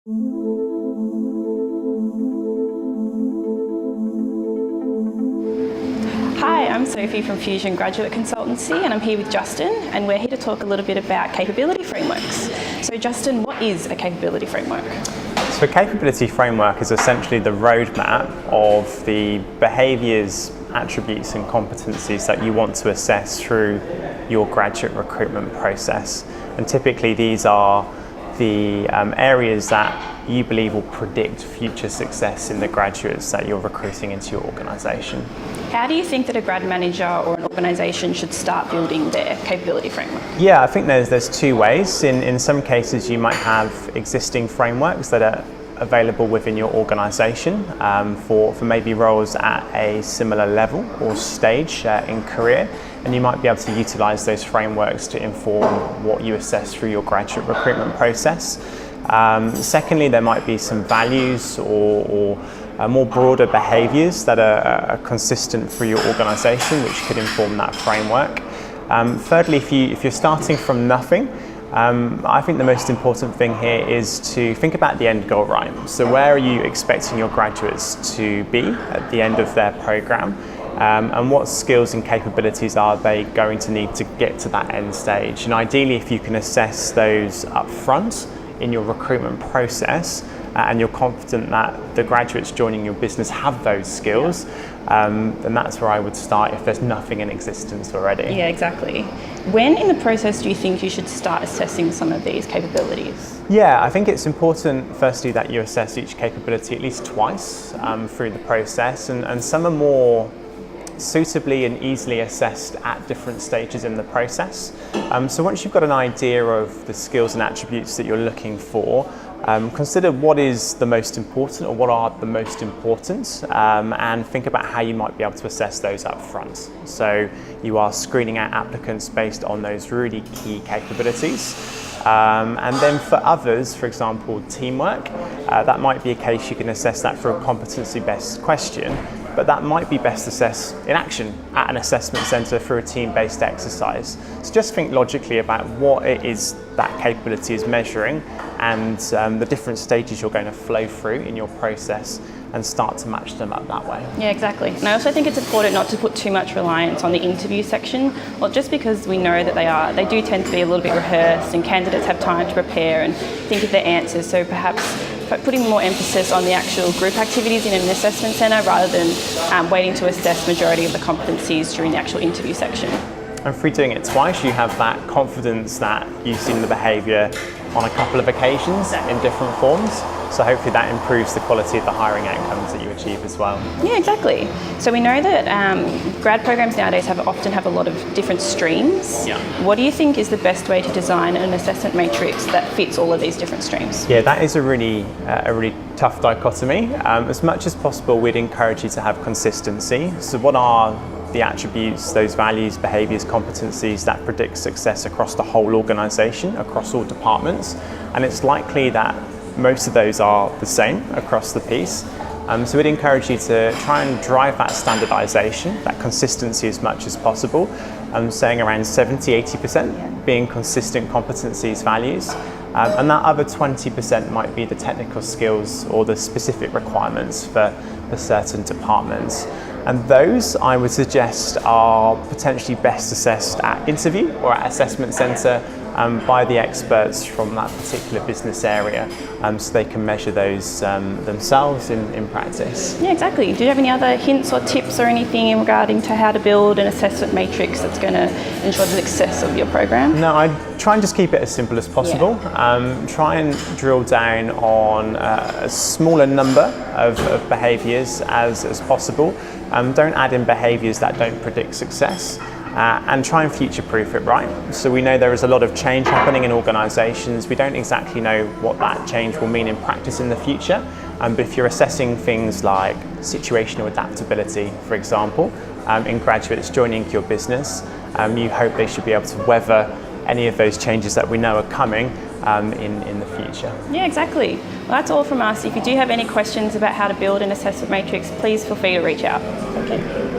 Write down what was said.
Hi, I'm Sophie from Fusion Graduate Consultancy, and I'm here with Justin, and we're here to talk a little bit about capability frameworks. So Justin, what is a capability framework? So a capability framework is essentially the roadmap of the behaviours, attributes and competencies that you want to assess through your graduate recruitment process. And typically these are the areas that you believe will predict future success in the graduates that you're recruiting into your organisation. How do you think that a grad manager or an organisation should start building their capability framework? Yeah, I think there's two ways. In some cases you might have existing frameworks that are available within your organisation for maybe roles at a similar level or stage in career, and you might be able to utilise those frameworks to inform what you assess through your graduate recruitment process. Secondly, there might be some values or more broader behaviours that are consistent through your organisation, which could inform that framework. Thirdly, if you're starting from nothing, I think the most important thing here is to think about the end goal, right? So where are you expecting your graduates to be at the end of their programme? And what skills and capabilities are they going to need to get to that end stage? And ideally, if you can assess those up front in your recruitment process, and you're confident that the graduates joining your business have those skills, then that's where I would start if there's nothing in existence already. Yeah, exactly. When in the process do you think you should start assessing some of these capabilities? Yeah, I think it's important firstly that you assess each capability at least twice through the process, and some are more suitably and easily assessed at different stages in the process. So once you've got an idea of the skills and attributes that you're looking for, consider what is the most important, or what are the most important, and think about how you might be able to assess those up front. So you are screening out applicants based on those really key capabilities. And then for others, for example, teamwork, that might be a case you can assess that through a competency-based question, but that might be best assessed in action at an assessment centre through a team-based exercise. So just think logically about what it is that capability is measuring, and the different stages you're going to flow through in your process, and start to match them up that way. Yeah, exactly. And I also think it's important not to put too much reliance on the interview section, well, just because we know that they do tend to be a little bit rehearsed, and candidates have time to prepare and think of their answers. So perhaps putting more emphasis on the actual group activities in an assessment centre rather than waiting to assess majority of the competencies during the actual interview section. And through doing it twice, you have that confidence that you've seen the behaviour on a couple of occasions in different forms. So hopefully that improves the quality of the hiring outcomes that you achieve as well. Yeah, exactly. So we know that grad programs nowadays often have a lot of different streams. Yeah. What do you think is the best way to design an assessment matrix that fits all of these different streams? Yeah, that is a really tough dichotomy. As much as possible, we'd encourage you to have consistency. So what are the attributes, those values, behaviours, competencies that predict success across the whole organisation, across all departments? And it's likely that most of those are the same across the piece. So we'd encourage you to try and drive that standardisation, that consistency as much as possible, saying around 70-80% being consistent competencies, values, and that other 20% might be the technical skills or the specific requirements for certain departments. And those, I would suggest, are potentially best assessed at interview or at assessment centre by the experts from that particular business area, so they can measure those themselves in practice. Yeah, exactly. Do you have any other hints or tips or anything in regarding to how to build an assessment matrix that's going to ensure the success of your program? No, I try and just keep it as simple as possible. Yeah. Try and drill down on a smaller number of behaviours as possible. Don't add in behaviours that don't predict success. And try and future-proof it, right? So we know there is a lot of change happening in organisations. We don't exactly know what that change will mean in practice in the future. But if you're assessing things like situational adaptability, for example, in graduates joining your business, you hope they should be able to weather any of those changes that we know are coming in the future. Yeah, exactly. Well, that's all from us. If you do have any questions about how to build an assessment matrix, please feel free to reach out. Thank you.